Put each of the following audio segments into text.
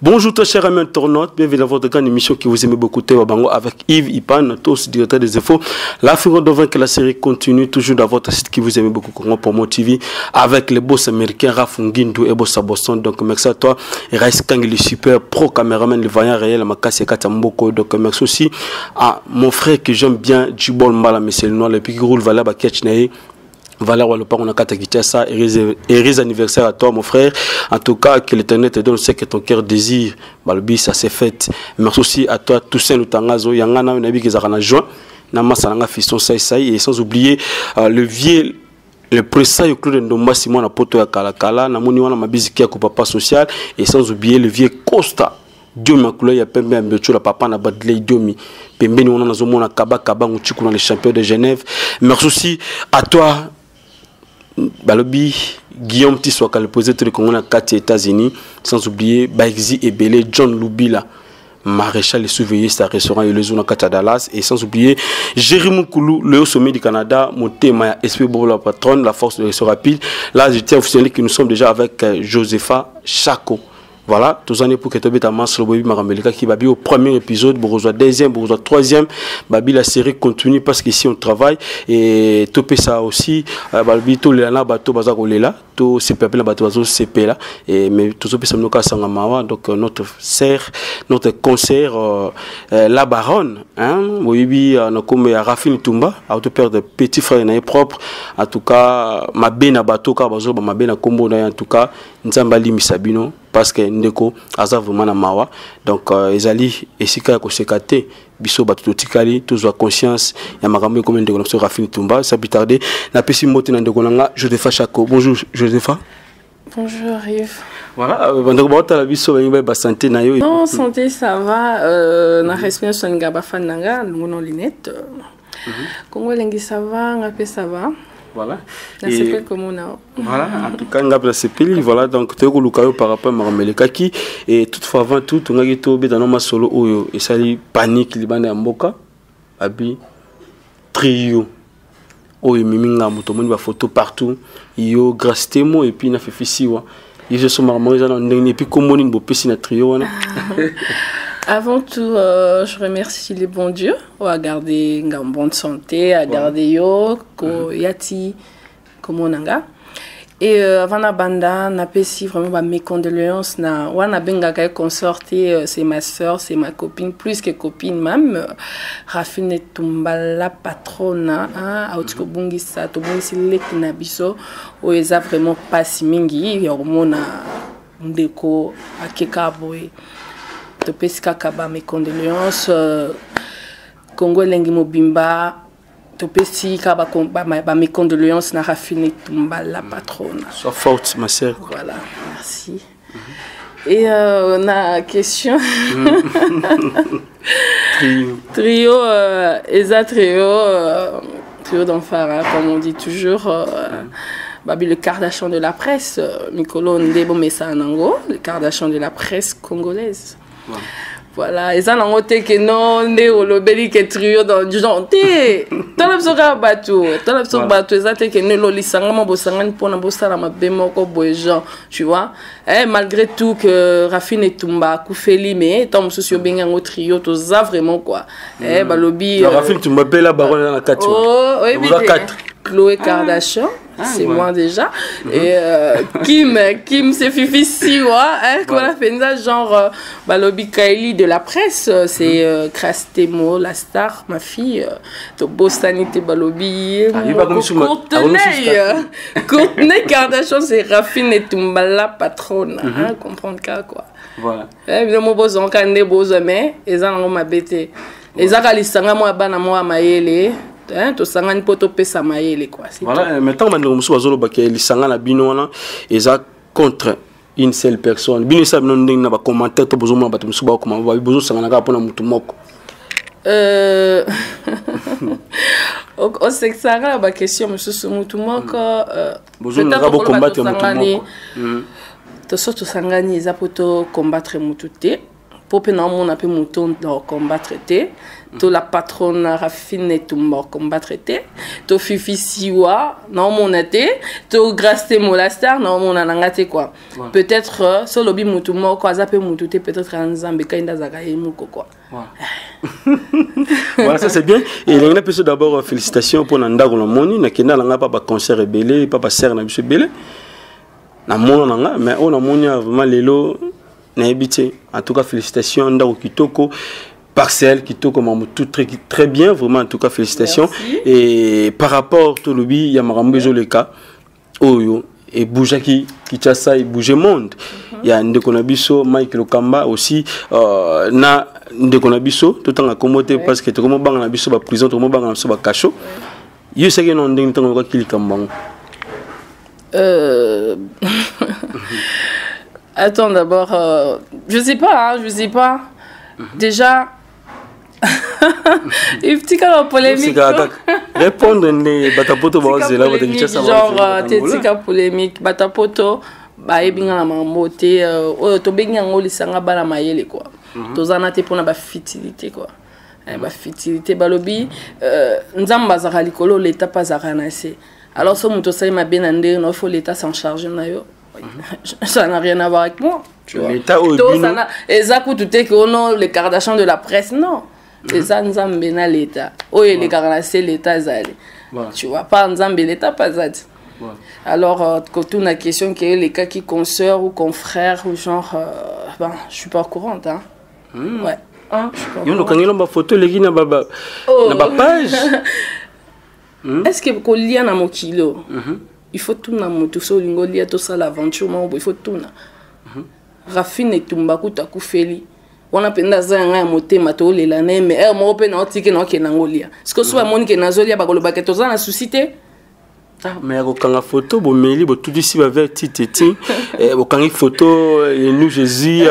Bonjour très chers amis internautes, bienvenue dans votre grande émission qui vous aimez beaucoup Bango avec Yves Ipan, tous directeur des infos. La figure de que la série continue toujours dans votre site qui vous aimez beaucoup Congo pour Mo TV avec les boss américains Rafungindu et Boss Boston. Donc merci à toi, Rice Kang le super pro caméraman le vaillant réel Makasi Katamboko. Donc merci aussi à mon frère que j'aime bien Djibol Mbala monsieur le noir le pique roule Vala Baketchnae. Voilà, on a qu'à ça. Heureux anniversaire à toi, mon frère. En tout cas, que l'éternel te donne ce que ton cœur désire. Balbi, ça s'est fait. Merci aussi à toi, Toussaint Lutangazo. Yangana, on a vu qu'ils ont joint. Namasalanga, fiston, saï. Et sans oublier le vieux. Le président Claude Ndomba Simon na poto ya Kalakala. Namoni wana mabiziki ya papa social. Et sans oublier le vieux Costa. Dieu m'a coulé, il y a pembe ambecho la papa na badlé Diomi. Pembe ni on a zomo na kaba kaba ngouchiku dans les champions de Genève. Merci aussi à toi. Balobi Guillaume Tiswaka le posé le Congo na 4 États-Unis, sans oublier Baixi et Belé John Lubila maréchal et surveiller sa restaurant et le zone à Dallas, et sans oublier Jérémy Koulou le haut sommet du Canada, mon thème SP Bobo la patronne, la force de réseau rapide. Là je tiens à officiellement que nous sommes déjà avec Josepha Chako. Voilà, tous les pour que tu aies ta masse, le Bobi Maramelika qui va bien au premier épisode, Bourgeois deuxième, Bourgeois troisième, Babi la série continue parce qu'ici on travaille et topé ça aussi, Babi tout les là, bateau bazar là, tout c'est peuple là, bateau bazar CP là, et mais tout ça nous casse en mawa, donc notre serre, notre concert, la baronne, hein, Bobi on a comme Rafine Tumba, auto père de petit frère n'est propre, en tout cas ma bena bateau car bazar ma bena combo en tout cas, Nzambali Misabino. Parce que ndeko aza vraiment na mawa donc ezali esika ko sekate biso batu tikali tous conscience ya makambo comme ndeko na Rafine Tumba ça peut tarder na pesi moto na ndeko nanga Josepha Chako. Bonjour Josepha. Bonjour Yves. Voilà ndeko ba tala biso ba santé na yo. Non santé ça va na respiration ngaba fananga ngono linette. Kongo lengi ça va ngape ça va. Voilà. Et voilà, en tout cas, voilà, donc tu as par rapport à Marameleka qui, et toutefois avant tout, on a été dans nos solo oyo, et ça y panique, il y a Mboka, Abi, trio, oyo, miminga, motomoni, ba photo partout, yo, grâce témo, et puis il a fait fissiwa. Ils sont marrants, ils ont et puis comme on une bopé, trio. Avant tout, je remercie les bons dieux à garder une bonne santé, à garder yo, yati, comme on a. Et avant la banda, on a aussi vraiment mes condoléances. On a bien gagné consorté, c'est ma soeur, c'est ma copine, plus que copine même. Rafine Tumba, la patronne, à Otiko Bungisa, Tobungisi Lekinabiso, où ils ont vraiment pas si mingi, yormona, ndeko, à Kekaboy. Topesika kaba mes condoléances Congo lengi mobimba topesika ba mes condoléances na Rafine Tumba la patronne. Sois forte ma sœur. Voilà, merci. Et on a question. Trio Eza trio d'enfants comme on dit toujours. Babi le Kardashian de la presse, Mikolo Ndebo Messanango, le Kardashian de la presse congolaise. Voilà, et ça n'a pas été que non, le belli qui est trio dans du genre, t'as l'absorbé bateau, et ça t'es que ne l'isangama bosangan pour na bossa la mabemoko boejan, tu vois. Malgré tout que Rafine Tumba, Koufeli, mais tant souci bien un autre trio, tout ça vraiment quoi. Balobi. Rafine Tumba, belle baronne dans la 4. Oh, oui, 4. Chloé Kardashian, c'est moi déjà. Et Kim c'est Fifi Siwa, qu'on a fait ça genre Balobi Kaili de la presse, c'est Krastemo, la star, ma fille, de Bostanité Balobi, Courtenay Kardashian, c'est Rafine et Tumba la patronne, comprendre quoi. Voilà. Évidemment, besoin quand des beaux hommes, et ça on m'a bêté. Et ça quand ils sont moi bana moi maïele. To sangani poto pesa maele quoi. Voilà, maintenant on musu bazolo baké li sangana binona eza contre une seule personne. Bino sa bino ndeng na ba commentaire to bozo mo bato musu ba comment ba bozo sangana ka pona mutu moko. O sexara ba question musu mutu moko bozo na ba combattre mutu moko. To soto sangani eza poto combattre mutu te. pour que on a pu mouton dans combat traité to la patronne Rafine Tumba combat traité to Fifi Siwa non mon été to Grace Molastar non mon anangate quoi peut-être sur lobby moutumo quoi ça peut moututer peut-être en Zambie quand il a zagaye mouko quoi voilà ça c'est bien et il y a une personne d'abord félicitations pour Nanda Golomoni na kena langa papa concert rebelle papa serre na biso belé na mona nga mais on a monia vraiment lelo na habité en tout cas félicitations Ndako Kitoko Parcelle Kitoko mamu tout très bien vraiment en tout cas félicitations. Merci. Et par rapport au lobby il y a marambo le cas oyo et Boujaki Kichasa et Bouge Monde il y a Ndeko Nabiso Mike Lokamba aussi na Ndeko Nabiso tout en accommodé parce que tout comme bang Nabiso ba prison tout comme bang Nabiso ba cachot yo c'est que non ndeng tango ka kilikamba. Attends d'abord, je sais pas. Déjà, une petite polémique. Répondre ne batapoto baoze là polémique genre tetika polémique batapoto ba ebinga na mamote to benga ngoli sanga bala mayele quoi. Tozana te pona ba fertilité quoi. Ba fertilité balobi nzamba za likolo l'état pas za ranase. Alors ce muto sai ma benande il faut l'état s'en charger na yo. Ça n'a rien à voir avec moi, tu vois. L'état au et ça coûte tout que non les Kardashians de la presse non. Et ça nzambe na l'état. Oh et les Kardashians l'état zali. Tu vois pas nzambe l'état pas zali. Alors quand on a question que les cas qui consoeurs ou confrères ou genre ben je suis pas au courant hein. Ouais. Hein, yo no kangelo ba photo leki na ba page. Est-ce que ko lia na mokilo? Il faut tout na moto so lingolia to ça l'aventure mais il faut tout na. Rafine Tumba kuta kufeli. Wana penda zanga ya motema to lela ne mais mo pe na otike na okena ngolia. Est-ce que so amoni ke nazolia ba koloba ke to za na suscité? Ah mais ko kanga photo bo meli bo tout ici ba vers titeti bo kanga photo nous Jésus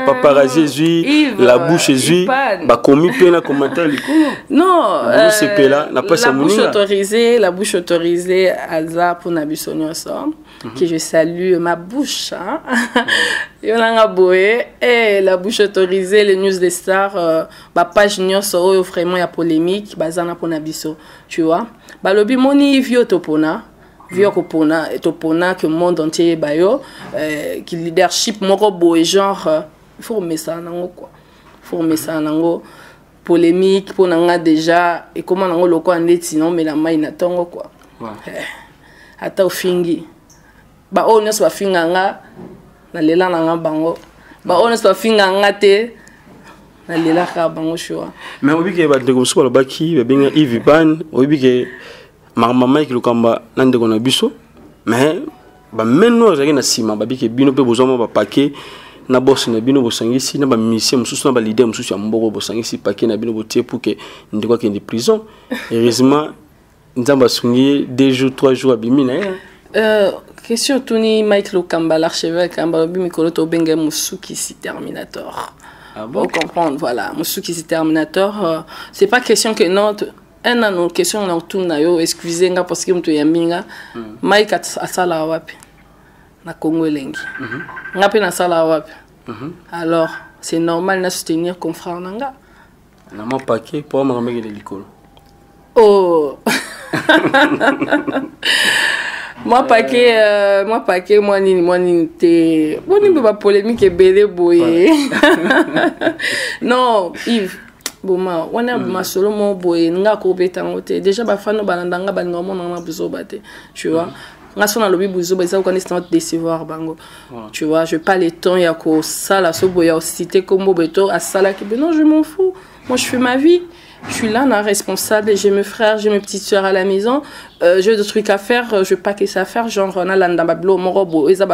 papa Jésus la bouche Jésus ba komi pe na commentaire likolo. Non, n'a pas sa la bouche autorisée Alza pour Nabiso Nyonso que je salue ma bouche hein. Yonanga boé et la bouche autorisée les news des stars ba page Nyonso vraiment il y a polémique bazana pour Nabiso tu vois. Balobi moni vio topona vio kopona topona que le monde entier bayo qui leadership moko boé genre il faut remettre ça nango quoi. Il faut remettre ça nango polémique pour nanga déjà et comment nango loko andeti non mais la mai na tongo quoi. Ata ofingi ba on so finga nga na lela nanga bango ba on so finga nga te na lela ka bango choix. Mais obi ke ba de ko so ba ki ba benga Yves Ban obi ke maman ki lokamba nande ko na biso mais ba menno zaki na sima ba bi ke bino pe bozoma ba paquet na boss na bino bosangisi na ba mission mususu na ba leader mususu ya mboko bosangisi paquet na bino botie pour que ndiko ke ndi prison heureusement nzamba sungi 2 jours 3 jours abimi na question tuni Mike Lokamba l'archevêque Kamba bi mikolo to benga musuki si Terminator. Ah bon? Pour comprendre voilà musuki si Terminator c'est pas question que non un an question na tuna yo excusez nga parce que mtu ya minga Mike asala wapi na Congo elengi ngapi na sala wapi alors c'est normal na soutenir confrère nanga na mon paquet pour m'amener de l'école. Oh moi paquet moi ni te boni ba polémique et belé boye non Yves boma wana ma solo mo boye nga ko betango te déjà ba fano balandanga ba ngomo na biso bate tu vois nga sona lobi buzo ba ça ko ni stand décevoir bango tu vois je pas le temps ya ko sala so boya cité comme beto à sala ki non je m'en fous moi je fais ma vie. Je suis là, non, responsable, j'ai mes frères, j'ai mes petites soeurs à la maison, j'ai des trucs à faire, je pas que ça à faire, genre on a l'andabablo, mon robot, et ça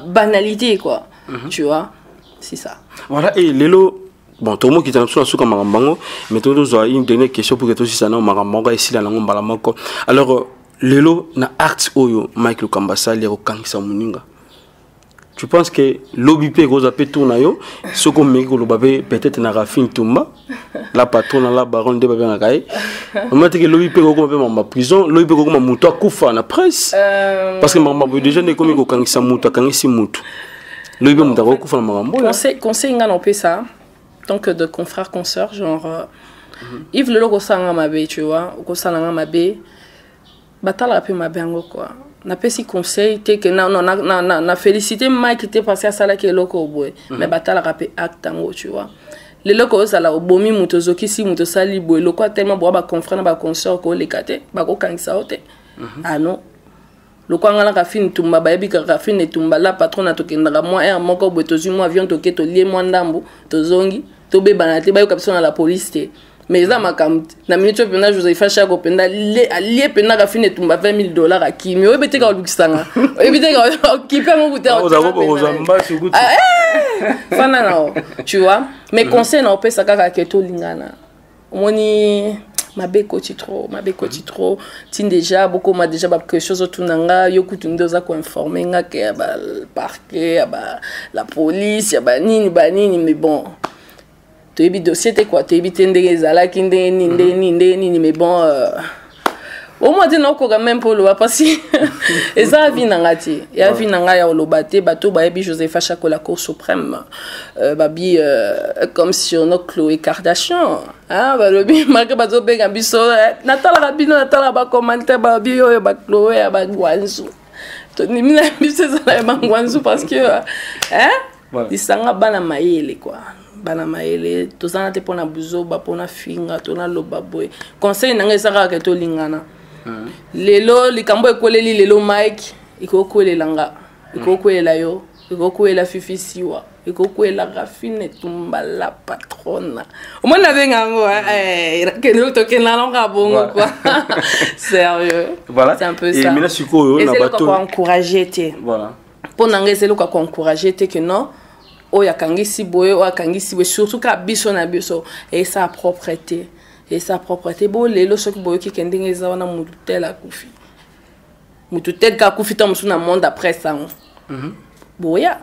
banalité quoi, tu vois, c'est ça. Voilà, et Lélo, bon, tout le monde qui est en dessous comme Marambango, mais tout le monde a une dernière question pour que tout ça soit Marambango ici dans la Marambango. Alors, Lélo, na art oyo, Mike Lokambasa, les Rokangisa Muninga. Tu penses que l'OBP gros appel tourne yo ce qu'on met peut-être na Rafine Tumba la patronne la baronne de babé na kai on m'a dit que l'OBP gros appel ma prison l'OBP gros ma muto akufa na presse parce que maman déjà ne comme ko kangisa muto kangisi muto l'OBP muto akufa na maman conseil nga non pe ça tant que de confrères, consoeurs, genre, Yves le logo sanga mabe, tu vois, au sanga mabe, batala rapé mabe ango quoi. Na pesi conseil, te que na félicité Mike était passé à ça là qui est loco boy, mais batala rapé acte ango, tu vois. Les locaux ça là, au bomi mutozoki si mutosali boy, loko tellement bois ba confrère ba consort ko lekate, ba ko kangisa ote. Ah non. Le quoi ngala rafine tumba ba yebi ka rafine tumba la patron na tokendaka moi air moko boy tozu moi avion toke to lié moi ndambu tozongi to be banate ba yo kapso na la police te mais ça m'a kam na minute pena Joseph Chago penda lié pena rafine tumba $20,000 à kimi o bete ka lukisanga o bete ka kipe mo buter o fana na tu vois mais conseil na opesa kaka keto lingana omoni mabe koti trop tin déjà beaucoup m'a déjà quelque chose autour nanga yo kutundo za ko informer nga ke ba parquet ba la police ya ba nini mais bon to ebi dossier te quoi to ebi tendere zala kinde nini mais bon au moins non ko quand même pour le parce et ça vie nanga ti ya vie nanga ya olobate bato ba ebi Joseph Chaco la Cour suprême babi comme sur nos Khloé Kardashian ah ba lobi marque bazo benga biso natala rabino natala ba commenter babi yo ba Khloé ba Gwanzu to ni mina biso za ba Gwanzu parce que disanga bana maele quoi bana maele to sana te pona buzo ba pona finga to na loba boy conseil nanga esaka ke to lingana lelo likambo ekoleli lelo Mike ikokolela nga ikokolela yo ikokolela fifisiwa ikokolela rafine tumba la patrona omona bengango que nous tokena longa bongo quoi sérieux voilà c'est un peu ça et mina sikoyo na bato ko encourager te voilà pona ngezelo ko encourager te que non oya kangisi boye o kangisi boye surtout ka biso na biso et sa propreté bon lelo soki boye ki kendenge za wana mututela kufi mututela ka kufi ta musuna monde après ça boya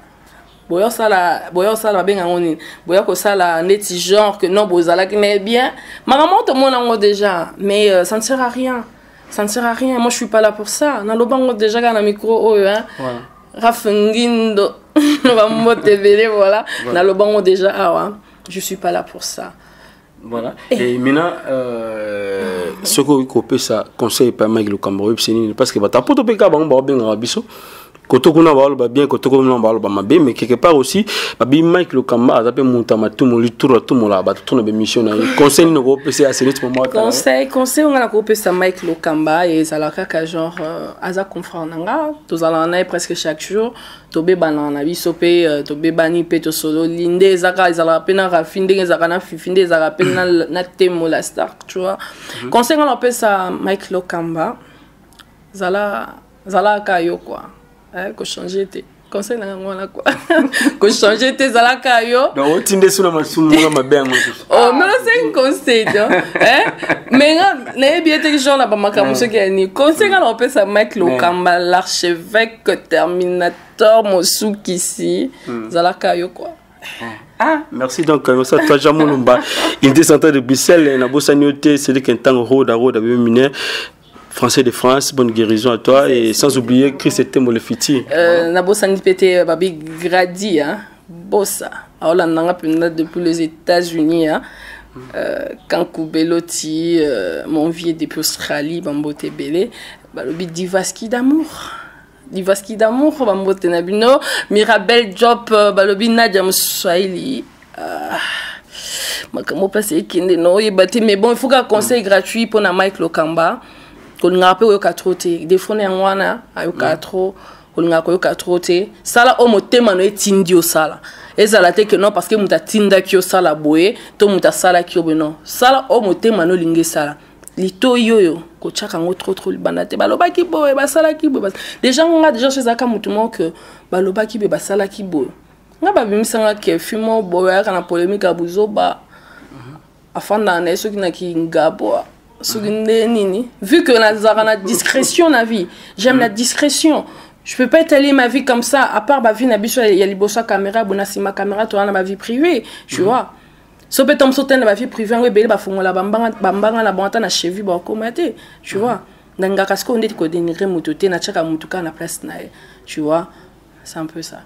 sala benga ngoni boya ko sala neti genre que non bozala ki mais bien maman tout le monde en déjà mais ça ne sert à rien moi je suis pas là pour ça na lobango déjà na micro oyo hein rafungindo va motiver voilà na lobango déjà je suis pas là pour ça. Voilà. Et maintenant, ce qu'on peut ça conseil pas mal le Cameroun, c'est parce que ta poto peka bango bien rabiso. Koto kuna ba bien koto kuna ba mabe mais quelque part aussi babi Mike le Kamba a appelé montama tout mon tour tout mon là ba tout na mission na conseil no ko pesa à ce moment conseil on a ko pesa Mike le Kamba et ça la kaka genre aza confrère nanga tous allons presque chaque jour to be banana biso pe to be bani pe to solo linde zaka izala pena rafinde zaka na fifinde zaka pena na temo la star tu vois conseil on appelle ça Mike le Kamba zala kayo quoi ko changer te conseil na ngona quoi ko changer te zala kayo donc otinde suna masumu na mabengo oh mais c'est un conseil mais na bien te genre na ba makamuso ki ni conseil na on peut ça Mike le Kamba l'archevêque terminator mosuki ici zala kayo quoi. Merci donc ça toi Jamulumba il descendait de Bruxelles na bosanioté c'est le temps roda miner Français de France, bonne guérison à toi et sans oublier Chris était Molefiti. Nabosa Nipete Babi Gradi, Bossa. Alors là, on a depuis les États-Unis, Kankou Beloti, mon vieux depuis Australie, Bambote Belé, Balobi Divaski d'amour. Divaski d'amour, Bambote Nabino, Mirabel Job, Balobi Nadia Moussouaili. Comment passer Kinde no, mais bon, il faut qu'un conseil gratuit pour Mike le Kamba. Qu'on n'a pas eu qu'à trotter des fois on a eu qu'à trop on n'a pas eu qu'à trotter ça là au mot thème on est tindio ça là et ça là t'es que non parce que muta tinda kio ça là boé to muta ça là kio non ça là au mot thème on lingue ça là lito yoyo ko chaka ngo trop libanate baloba ki boé ba ça là ki boé déjà on a déjà chez aka mutumo que baloba ki be ba ça là ki boé nga ba bimisanga ke fimo boé kana polémique abuzo ba afanda na eso kina ki ngabo. Vu que la discrétion la vie, j'aime la discrétion. Je peux pas étaler ma vie comme ça. À part ma vie, il y a les bossa caméra, bonasima caméra, toi, ma vie privée, tu vois. Sauf que tu as ma vie privée, on va faire la bambanga, la bande na cheville, bon, comment tu vois. Dans le cas où on dit que dénigrer mututé, na chaka mutuka na place na, tu vois. C'est un peu ça.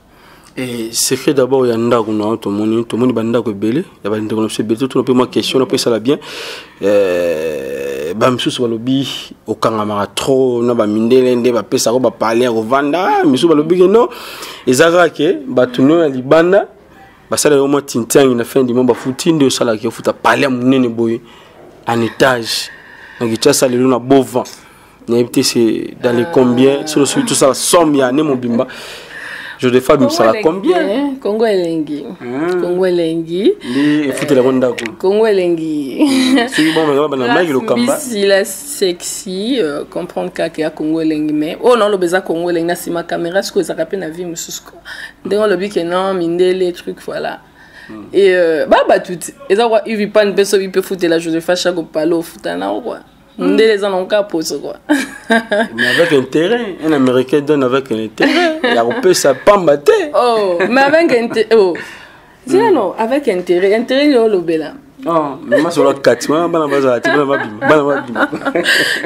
Et secret d'abord, il y a un ndako na tout le monde bandako belé, il y a bandako na se belé tout peu moi question, on peut ça la bien. Ba msusu balobi okanga trop na ba mindele nde ba pesa ko ba parler ko vanda, msusu balobi que non. Ezaka ke ba tuno ya libanda, ba sala yo mo tintangi na fin du mois ba futi nde sala ke futa parler munene boye en étage. Donc tu as ça le na bovant. N'importe c'est dans les combien, sur tout ça la somme ya ne mobimba. Je de femmes, ça va combien? Congo Elengi. Congo Elengi. Il faut te le rendre. Congo Elengi. C'est bon, mais la sexy, comprendre qu'il y a Congo Elengi. Mais, oh non, le baiser Congo Elengi, c'est ma caméra, ce que ça rappelle la vie, monsieur. D'ailleurs, le but que non, minde les trucs, voilà. Et, bah, tout. Et ça, il vit pas une personne, il peut foutre la journée, faire chaque palo, foutre un quoi. Ndé les en cas pose quoi. Mais avec intérêt, un Américain donne avec un intérêt. Il a coupé sa pomme. Oh, mais avec intérêt. Oh, c'est non, avec intérêt. Intérêt il est au lobela. Oh, mais moi sur le 4, moi bana baza, tu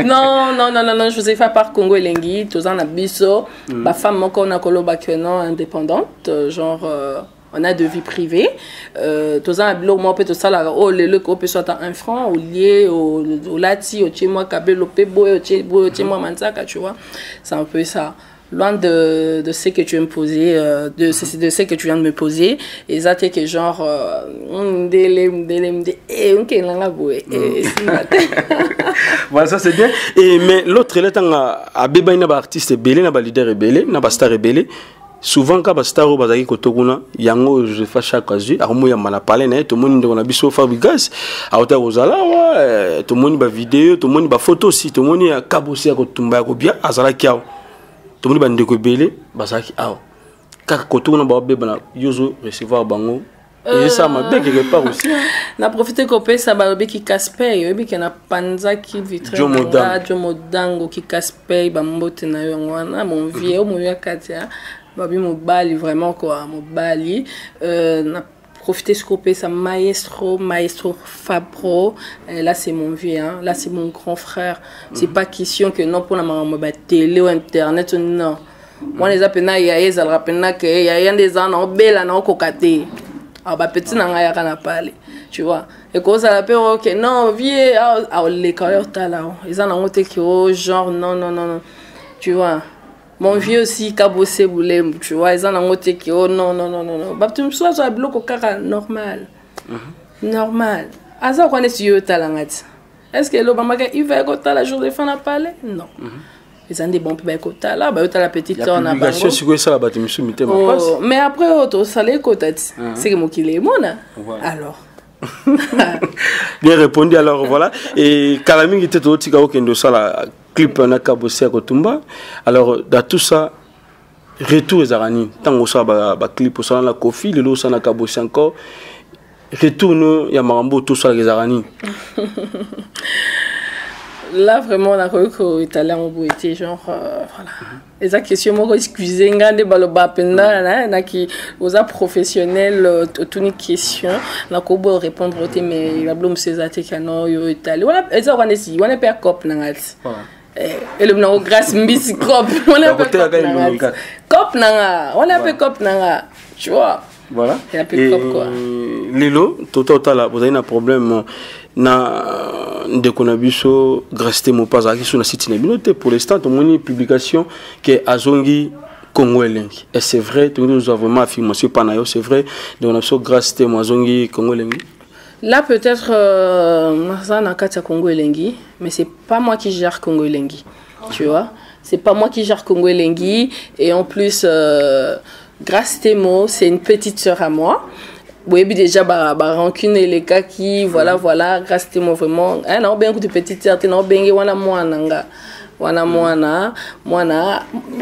non, je vous ai fait par Congo Elengi, tous en abisso, ma femme mon qu'on a coloba que non indépendante, genre on a de vie privée. Tous en abilo moi peut tout ça là, oh le peut soit à 1 franc au lié au lati au chez moi kabelo pebo au chez moi mansaka, tu vois. C'est un peu ça. Loin de ce que tu veux me poser, de ce que tu viens de me poser, et ça c'est que genre voilà, ça c'est bien. Et mais l'autre il est à bébé na ba artiste belé na ba leader belé na ba star belé. Souvent quand ba star o bazaki kotokuna yango je fais chaque azu aromo ya mala parler na tout le monde on a biso Fabrigas a hauteur ozala tout le monde ba vidéo tout le monde ba photo aussi tout le monde ya kabosi ya kotumba ko bien azala kiao tout le monde bande ko belé bazaki aw kaka kotokuna ba bébé na yozo recevoir bango. Et ça m'a bien quelque part aussi. Na profité copé ça ba qui casse-paye, et qui na panza qui vitre Jomodango qui casse-paye ba mbote na yo ngwana mon vieux mon ya katia babi mo bali vraiment quoi mo bali na profité copé ça maestro Fabro, là c'est mon vieux hein, là c'est mon grand frère. C'est pas question que non pour la maman ba télé ou internet non. Moi les appena ya ezal rapena que ya des ans on bela na kokate. Ah bah petit n'a rien à parler, tu vois. Et quand ça l'appelle ok non vieux ah les carrières t'as là ils en ont été qui genre non tu vois. Mon vieux aussi cabossé boulé tu vois ils en ont été qui non bah tu me sois sur le bloc au cara normal normal à ça qu'on est sur talent est-ce que l'Obama il va écouter la journée fin à parler non. Ils ont des bons peu écouter là bah tu la petite on a publication sur ça là bah tu me soumis ma passe mais après auto ça les côtés c'est que moi qui les mona alors bien répondu alors voilà et Kalami qui était au Tigao Kendo ça la clip na kabosi à Kotumba alors dans tout ça retour les arani tant que ça ba clip ça la Kofi le lot ça na kabosi encore retourne ya marambo tout ça les arani. Là vraiment on a cru que italien au bout était genre voilà les questions moi excusez ngande baloba penda na qui aux professionnels toute une question na ko bo répondre au thème mais la blom ces atekano yo italien voilà ça on est si on est pas cop na ngat et le nom grâce mbisi cop on est pas cop na on est pas cop na tu vois voilà et quoi lelo total vous avez un problème na ndekonabiso grâce mo pas aki sur la site na binote pour l'instant tout mon publication que azongi Congo Elengi et c'est vrai nous avons vraiment affirmation panayo c'est vrai donc on a so grâce mo azongi Congo Elengi là peut-être ça na kata Congo Elengi mais c'est pas moi qui gère Congo Elengi tu vois c'est pas moi qui gère Congo Elengi et en plus grâce Temo c'est une petite sœur à moi. Oui, déjà, rancune et les cas qui, voilà, grâce à moi vraiment. Non, bien que de petites sœurs, non, bien, wana moana,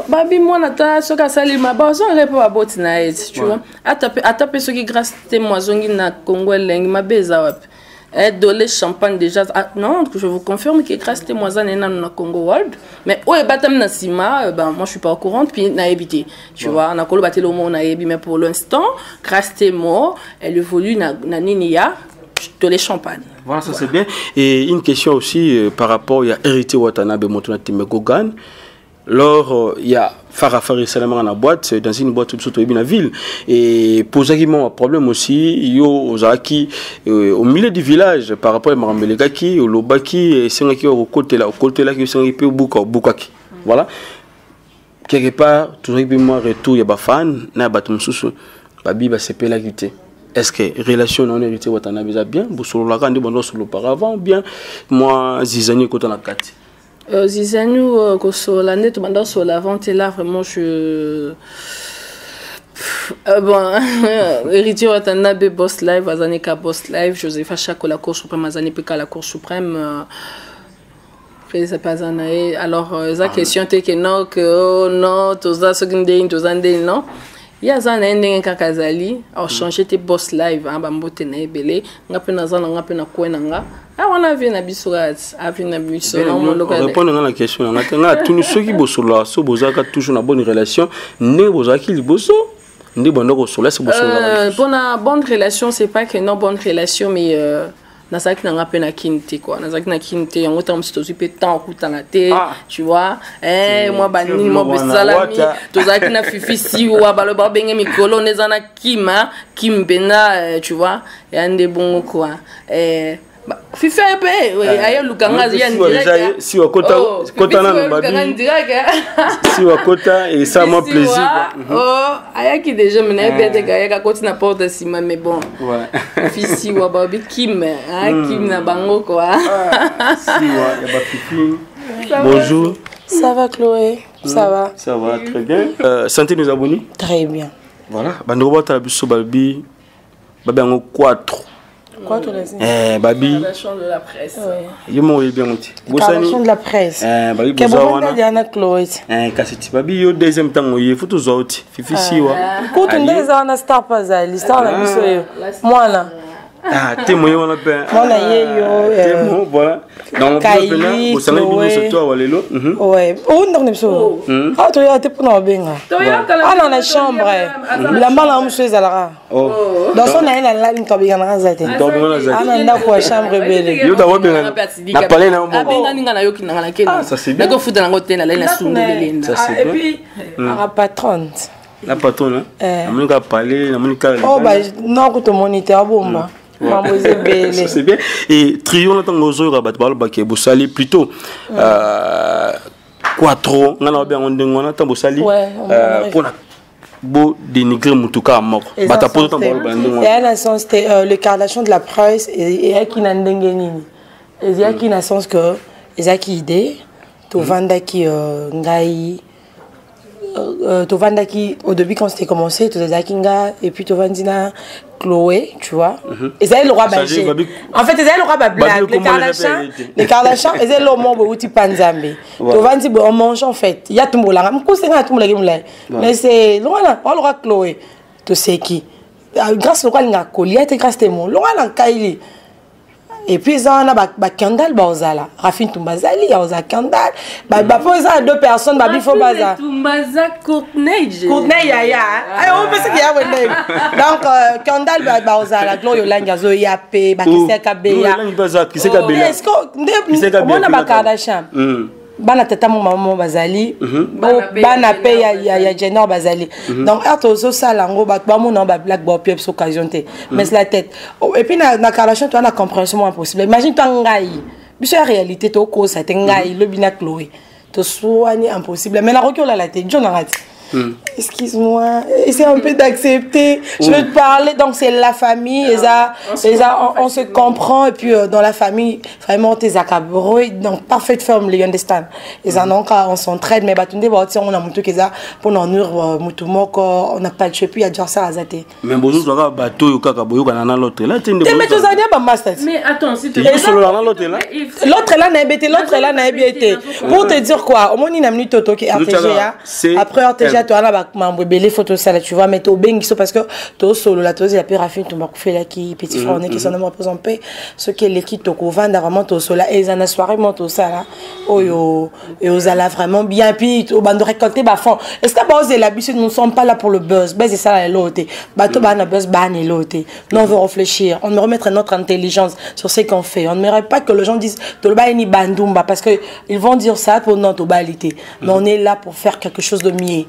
babi moana, ta, ce qu'a sali, ma base, on répond à botina, tu vois. À taper ce qui grâce à moi, zongi na Congo Elengi, ma beza, dolé champagne déjà non je vous confirme que grâce à moi ça n'est na Congo World mais ouais batam na sima ben moi je suis pas au courant puis na habité tu vois na kolo batelo mo na habi mais pour l'instant grâce à moi elle évolue na ninia dolé champagne voilà ça c'est bien et une question aussi par rapport il y a hérité Watanabe Montona Timegogan alors il y a Farah Salamar dans la boîte, c'est dans une boîte surtout dans la ville. Et pour ça, il y a un problème aussi, il y a au milieu du village, par rapport à Marambelekaki, au Lobaki, et c'est au côté là, qui sont un peu Bukaki. Voilà. Quelque part, tout ça, moi, retour, il y a des fans, il y a des gens, Babi va se payer la. Est-ce que relation non hérité Watanabe bien, sur la grande bande sur l'auparavant, bien moi Zizani côté la carte. Zizani sur la net bande sur la vente là vraiment je bon hérité Watanabe boss live Azaneka boss live Joseph Achako la cour suprême Azaneka la cour suprême alors la question est que non que non tous ça ce que non. Il y a un ending kakazali a changé tes boss live amba mbote na ebele ngape na zana ngape na kwenanga a wana vi na bisorat a vi na biso na moloko répondre à la question nga tous ceux qui bosola so bozaka toujours na bonne relation ne bozaki liboso ne bondoko sola c'est bosola bonne relation c'est pas que non bonne relation mais Nazaki n'a pas na kinte quoi Nazaki na kinte yango tam si tozi pe temps kutana te tu vois moi bani mo besalami tozaki na fifi si wa balo ba benge mikolo nezana kimbena tu vois yande bon quoi fifi pe ayo lukanga zia direct si wakota na babi si wakota et ça moi plaisir ayaki déjà mena bete ga yaka koti na porte sima mais bon fifi wa babi kim na bango quoi si wa ya ba fifi bonjour ça va Chloé ça va très bien santé nos abonnés très bien voilà bando bota biso babi ango 4 quoi tu as babi déclaration de la presse yo mo bien moti déclaration de la presse babi boza wana Diana Chloé kaseti babi yo deuxième temps ye futu zoti fifi siwa kutu ndeza wana star pazali star na biso yo mwana témoin on appelle mwana yeyo témoin voilà donc on ça nous c'est toi walelo ouais on ndonne biso to ya te pona benga ana na chambre la mbala mso ezalaka dans son na la ligne to benga na zate ana nda ko chambre bele yo da benga na parler na mo benga ninga na yoki na kena ça c'est bien na ko futa na ngote na la sundu belenda ça c'est bien et puis la patronne la patronne amunika parler amunika bah non ko to moniteur bomba c'est bien. Et trio là tango zo rabat balo baké bosali plutôt quattro ngana bien on ngona tambo sali pour la beau dénigrer mutuka mort bata poto tambo balo et à la sens le Kardashian de la presse et qui n'a ndengeni et il y a qui n'a sens que ezaki idée to vanda qui ngai to vanda qui au début quand c'était commencé to zakinga et puis to vandina Chloé, tu vois. Et c'est le roi Baché. En fait, c'est le roi Babla. Les Kardashians, et c'est le moment où tu panzambe. Tu vas dire, on mange en fait. Il y a tout le monde là. Mais c'est le roi Chloé. Tu sais qui. Grâce au roi, il y a collier, grâce à moi. Le roi, il y a Kaili. Et puis, il y a un candal, Rafine Toumbazali, il y a un candal. Il y a deux personnes, il faut baza. Toumbaza Courtenay. Courtenay, yaya. On peut se dire, donc, candal, la gloire, il y a un yapé, Bakissé Kabeya. Est-ce que, on a un Kardashian? Bana tata mon maman bazali bana pe ya Jenner bazali donc ato so salango ba mon ba black boy puis occasion té mais la tête et puis na Kardashian toi na compréhension impossible imagine toi ngai biso la réalité to ko ça te ngai le bina Chloé to soigner impossible mais la recul la tête John arrête excuse-moi essaie un peu d'accepter je veux te parler donc c'est la famille on se comprend et puis dans la famille vraiment tes acabro donc parfaite forme you understand ils en ont on s'entraide mais batunde on a monté que ça pour en nur mutumoko on n'a pas de chef puis il y a déjà ça azate mais bonjour toi bateau yo kaka boyo kana l'autre là mais tous années ba master mais attends si tu l'autre là na ebete l'autre là na ebete pour te dire quoi au moins il a mis toto qui RTGA après RTGA déjà tu as la membre belé photo ça là tu vois mais tu bengiso parce que tu solo la tu la pire Rafine tu m'as fait là qui petit frère on est qui sont me représenter ce qui est l'équipe to vendre vraiment tu solo et en soirée moi tout ça là oh et aux ala vraiment bien puis au bande récolter ba fond est-ce que bah l'habitude nous sommes pas là pour le buzz c'est ça la loté bah to ba na buzz ba ni loté non on veut réfléchir on me remettre notre intelligence sur ce qu'on fait on ne mérite pas que les gens disent to le ba ni bandumba parce que ils vont dire ça pour notre balité mais on est là pour faire quelque chose de mieux.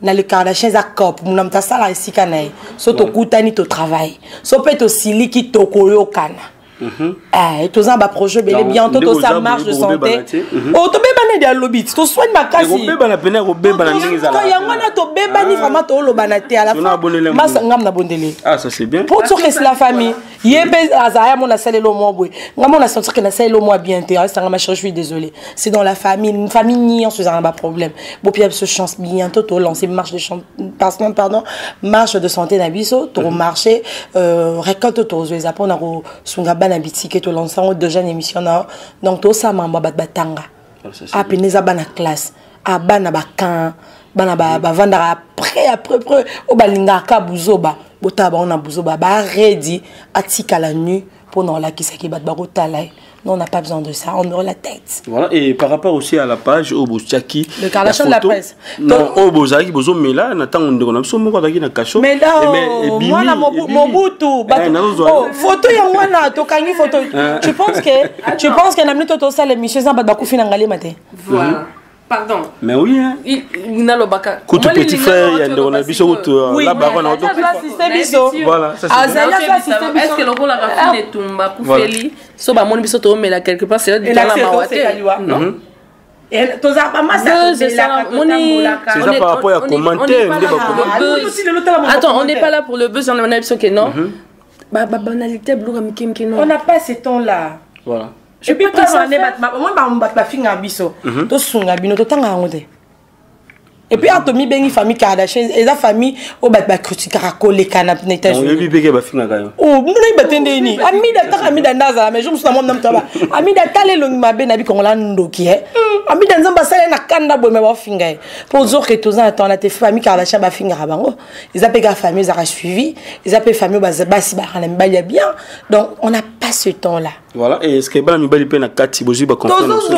Dans le Kardashian à cop, mon amta sala ici canaille. So to kutani to travail. So peut aussi liki to koyo kana. Eh, tous un projet belé bientôt tout ça marche de santé. Oh to beba ne dia lobby. To soigne ma kasi. To beba na pena ko beba na ndingi za. Quand ya ngwana to beba ni vraiment to lo banate à la fin. Mas ngam na bondele. Ah ça c'est bien. Pour que c'est la famille. Yebe azaya mon asale lo mo boy. Ngam on a senti que na sale lo mo bien té. Ça ngam je suis désolé. C'est dans la famille, une famille ni on se un pas problème. Bon puis ce chance bientôt to lancer marche de pardon, marche de santé na biso, to marché récolte to zo ezapon na ro sunga na bitike to lançant de jeunes émission donc tout ça mamba batanga a peneza bana classe a bana bakan bana ba vendre après au balinga ka buzoba botaba on a buzoba ba ready atika la nuit pour non la qui c'est qui bat barotala. Non, on n'a pas besoin de ça, on aura la tête. Voilà, et par rapport aussi à la page Obosaki, le Kardashian de la presse. Non, Obosaki, Bozo, mais là, on attend on a somme quoi dans cacho. Mais là, moi là mon boutou, photo ya moi là, to kangi photo. Tu penses qu'un ami toto ça l'émission ça bat bakou finangale maté. Voilà. Pardon. Mais oui, hein. Il n'a le baka. Couteau petit frère, il y a un biseau là-bas, on a auto. Voilà, ça c'est. Est-ce que le rôle a raffiné Tumba Koufeli, Soba mon biseau to mais là quelque part c'est là du temps la mawate. Non. Et tous ça pas ça. C'est ça par rapport à commenter, attends, on n'est pas là pour le buzz, on a l'impression que non. Bah banalité blou comme kim non. On n'a pas ce temps là. Voilà. Je peux pas aller moi ba finga biso to sunga bino to tanga ngode et puis atomi bengi famille Kardashian et la famille o ba critique racoler canap neta on yebi beke ba finga kayo oh muna ibatende ni amida ndaza mais je me suis na mom taba amida tale longi mabe na bi kongola ndoki amida nzamba sala na kanda bo me ba finga pour dire que tous en temps la famille Kardashian ba finga bango ils appellent la famille ça a suivi ils appellent famille ba si ba kana mbaya bien donc on n'a pas ce temps là. Voilà, et est-ce que bana mibali pe na kati bozi ba comprendre so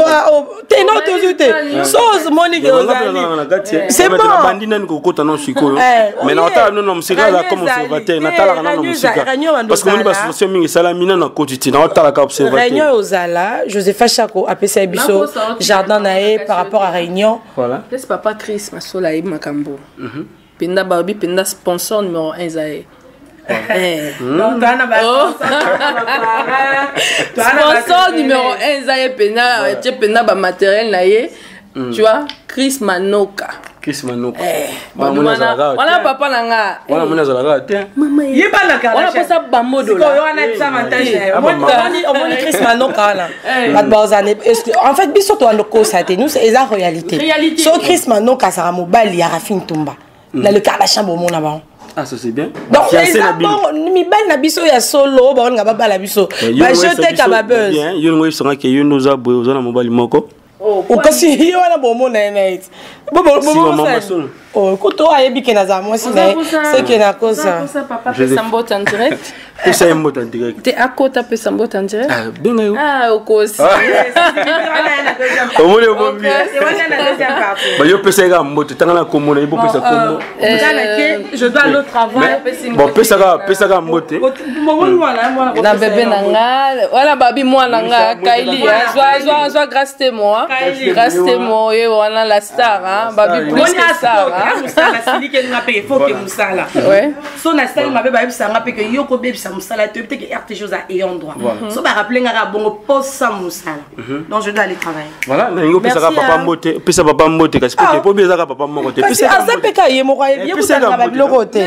te no to te so monique c'est bon bandi nani ko kota non sikoyo mais na ota non musika la comme observateur na tala na non musika parce que moni ba association mingi salamina na kotiti na ota la ka observateur réunion aux ala Joseph Chako APC biso jardin naé par rapport à réunion voilà laisse papa Chris masola e makambo penda babi penda sponsor numéro 1 zaé. Sponsor numéro 1 Zaye Pena, tu pena ba matériel naie, tu vois, Chris Manoka. Voilà papa nanga. Voilà mon azalaga tiens. Maman. Yeba na kala. Voilà pour ça bamodo là. On a ça avantage. On Chris Manoka là. En fait biso to andoko ça te nous c'est la réalité. So Chris Manoka ça mobile ya Rafine Tumba. Là le Kardashian bon na ba. Ah ça c'est bien. Donc mi bal na biso ya solo ba on nga ba la biso. Ba je te ka ba buzz. Bien, yo ngoy sanga ke yo noza boyo za na mobile moko. O kasi yo na bomo na net. Bomo oh koto ayebi ke na za moi si na c'est que na cosa. Papa fait sambo en direct. Que ça mot en direct. T'es à côté pe sambo en direct. Ah bien yo. Ah au kosi. O mo le bon bien. Ba yo pesa ga moto tanga ko mo na ibo pesa ko. Je dois aller au travail. Bon pesa ga moto. Na bébé nanga wala babi moi nanga Kylie soit grâce témoin. Grâce témoin et voilà la star hein babi plus que ça hein. Musala sili ke nga pe faut que musala. Ouais. So na style mabe babi ça nga pe que yo ko bebi ça musala te peut-être que RT chose à ayant droit. So ba rappeler nga bongo post ça musala. Donc je dois aller travailler. Voilà, ngo pesa ka papa mbote, pesa papa mbote kasi peut pour bien ka papa mbote. Pesa ka AZPK ye mo ka bien ko na ba bloco te. Au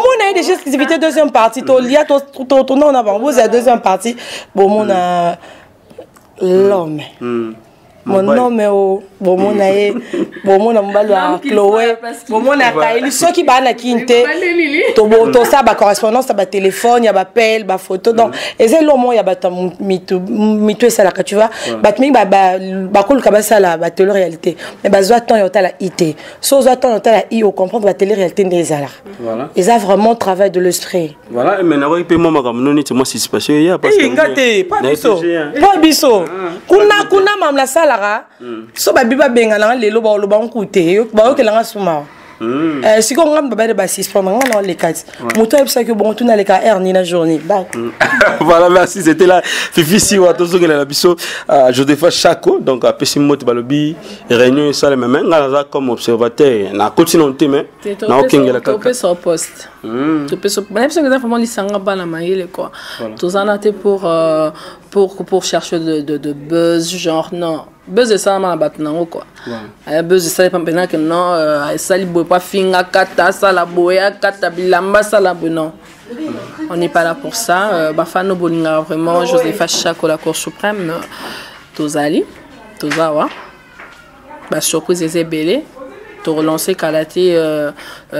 moins a des exclusivités deuxième partie to lia to non on a bon vous deuxième partie bon mon a l'homme. mon nom est au bon Chloé bon Kaili ceux qui ba na kinte to ça ba correspondance ba téléphone ya ba appel ba photo donc et c'est le moment ya ba mitu ça là tu vois ba mi ba ko ka ba ça là ba télé réalité mais ba zo temps ya ta la IT so zo temps ya ta la I au comprendre ba télé réalité des ala voilà ils a vraiment travail de l'esprit voilà mais na ko pe mo makamno ni moi si se passe ya parce que ngate pas biso kuna mamla salara so ba biba benga na lelo ba lo ba nkute ba ke la suma si on a baba de basis pendant les 4 moto est ça que bon tout na les KR ni la journée voilà merci c'était là Fifi si wa tozo ngela biso Josepha Chako donc a pesi moto balobi réunion ça les mêmes ngala comme observateur na continent mais na okengela kaka to sur poste to peso même si que vraiment lisanga bana maile quoi tous en été pour chercher de buzz genre non buzz ça ma batna quoi buzz ça pas maintenant que non ça li boy pas finga kata ça la boya kata bilamba ça la non on n'est pas là pour ça bafano bolinga vraiment Josepha Chako la Cour suprême tozali tozawa ba surprise est belé to relancer Kalaté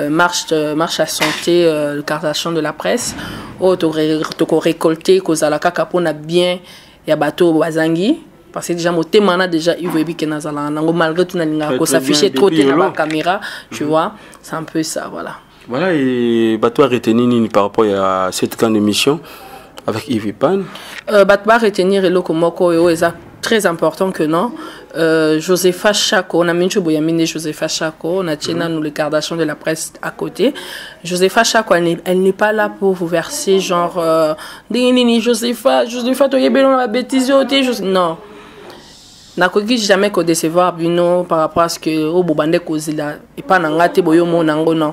marche à santé le cartachon de la presse au to récolter kozala kaka pona bien ya bateau bazangi parce que déjà mon thème déjà il veut bien que nazala nango malgré tout nalinga ko s'afficher trop dans la caméra tu vois c'est un peu ça voilà et bateau a retenu ni par rapport à cette grande émission avec Yves Pan bateau a retenir et lokomoko et ça très important que non Josepha Chako on a mis Boyamine Josepha Chako on a tient nous le Kardashian de la presse à côté Josepha Chako elle n'est pas là pour vous verser genre ni Josepha to yebelo la bêtise non n'a jamais qu'au décevoir bino par rapport à ce que au bobande kozila et pas nangate boyo mo nango non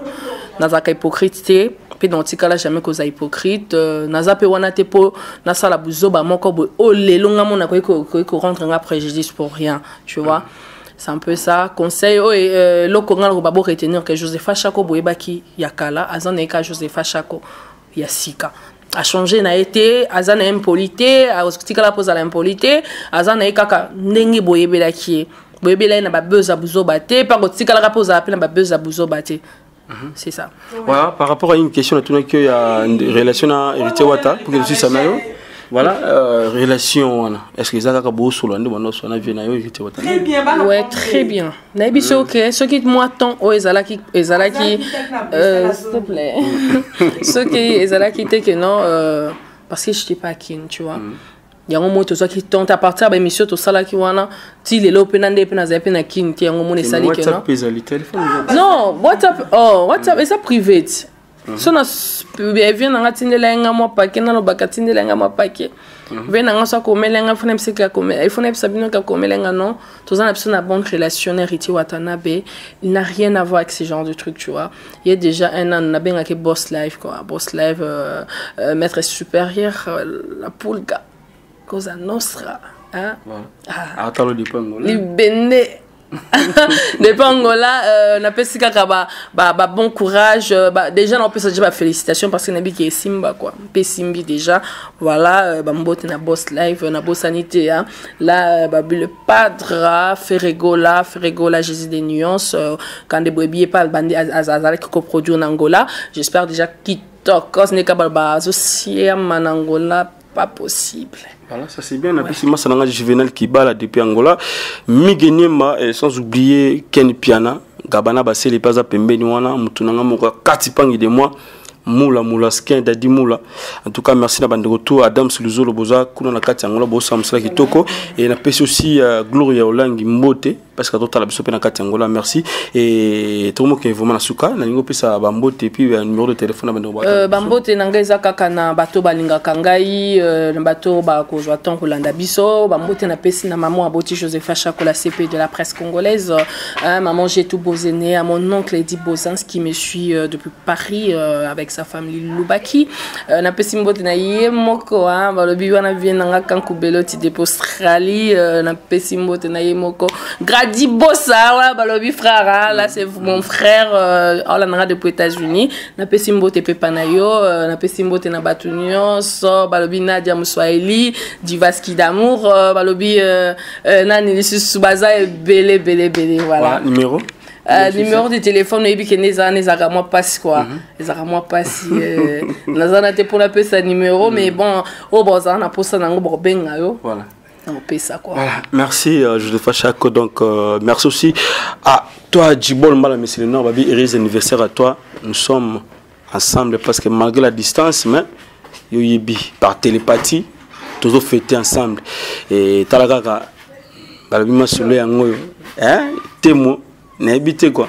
nazaka hypocrite pe dans tika là jamais cause hypocrite naza pe wana te po na sala buzoba moko bo o lelo nga mona ko rendre un préjudice pour rien tu vois c'est un peu ça conseil et le kongal ko babo retenir que Josepha Chako boyebaki yakala azana ka Josepha Chako ya sika a changé na été azana impolité a tika la pose à l'impolité azana kaka ndenge boyebela ki boyebela na ba beza buzoba te pas ko tika la pose à appeler na ba beza buzoba te. C'est ça. Voilà, par rapport à une question, il y a une relation à Héritier Wata, pour que je suis voilà, relation, est-ce que ça a beau sur le monde, on a vu Héritier Wata? Très bien, ouais, très bien. Naïbi, c'est ok. Ce qui moi tant, oh, Ezalaki, s'il te plaît. Ce qui Ezalaki, t'es que non, parce que je n'étais pas kin, tu vois. Il y a un moment qui tente à partir de l'émission tout ça là qui wana ti les lopenande pe na zape na kin ti un moment sali que non non WhatsApp et ça privé so na vient na tindela nga mo paquet na lo bakatindela nga mo paquet vient na so ko melenga fona msika ko il faut sabino ka ko melenga non tous en absolument bonne relation Héritier Watanabe il n'a rien à voir avec ce genre de truc tu vois il y a déjà un an on a bien que Boss Live quoi Boss Live maître supérieur la poulga Cosa Nostra, hein? Attends le dépango. Libéné. Dépango là, on appelle ça bah bon courage. Déjà on peut se dire félicitations parce que Nabi qui est Simba quoi. P Simbi déjà. Voilà, Bambote na Boss Live, na Boss Sanité hein. Là, le padre Ferregola, Jésus des nuances. Quand des bébés pas le bandit Azazala qui coproduit en Angola. J'espère déjà qu'il toque. Quand ce n'est qu'à Balba, aussi en Angola. Pas possible. Voilà, ça c'est bien. Ouais. Ça n'a Juvenal qui bat depuis Angola. Miguenyema et sans oublier Ken Piana. Gabana Bassé les pas à Pembe Niwana. Moutunanga Moka Katipangi de moi. Moula skin Dadi Moula. En tout cas, merci à bande retour Adam Suluzo Loboza. Kuna na Kati Angola Bossa Msala Kitoko. Et on a pêché aussi Gloria Olangi Mbote. Parce que d'autres la biso na Kati Angola. Merci. Et tout le monde qui est vraiment na suka. Na lingo pesa Bambote et puis un numéro de téléphone à bande Bambote nangeza kaka na bato balinga kangai na bato ba ko joaton kolanda biso. Bambote na pesi na maman aboti Josepha Chako la CP de la presse congolaise. Maman j'ai tout Bozené à mon oncle Eddy Bozans qui me suit depuis Paris avec sa famille Lubaki na pesi mbote na ye moko balobi wana vient nga kankubelo ti de Australie na pesi mbote na ye moko Gradi Bossa wala balobi frère là c'est mon frère ala nga depuis États-Unis na pesi mbote pepa na yo na pesi mbote na batunyo so balobi Nadia Muswahili Divaski d'amour balobi nani lisusu baza belé voilà numéro numéro de téléphone et puis les moi passe quoi les moi passe nazana te pour la pesa numéro mais bon au bazar na posa nango bobenga yo voilà on paye ça quoi voilà merci je te fais chaque donc merci aussi à toi Djibol Mbala monsieur le Nord babi heureux anniversaire à toi nous sommes ensemble parce que malgré la distance mais yo yebi par télépathie toujours fêter ensemble et talaka babi masolo yango hein témo n'habite quoi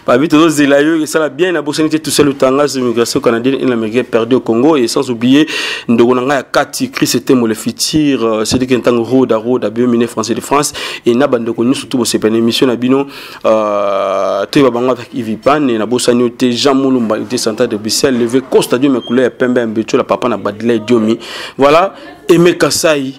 Babi toujours zélayo et ça l'a bien abossénité tout seul le tanga de l'immigration canadienne et l'Amérique perdue au Congo et sans oublier Ndongonanga ya Kati Chris c'était mo le futur c'est dit qu'un temps road à biomine français de France et na bande connu surtout c'est une émission na bino te babango avec Ivipan et na bossanyo te Jean Mulumba était centre de Bruxelles levé Costa Dieu me couleur pembe mbeto la papa na badile diomi voilà Aimé Kasai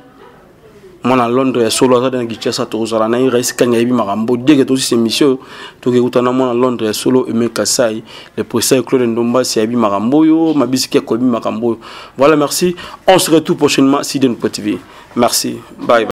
mon à Londres et solo dans Kinshasa tozala na iresi kanya ibi marambo dès que aussi émission to ke utana mon à Londres et solo Aimé Kasai le professeur Claude Ndomba si ibi marambo yo mabisiki ko ibi marambo voilà merci on se retrouve prochainement si de notre TV merci bye.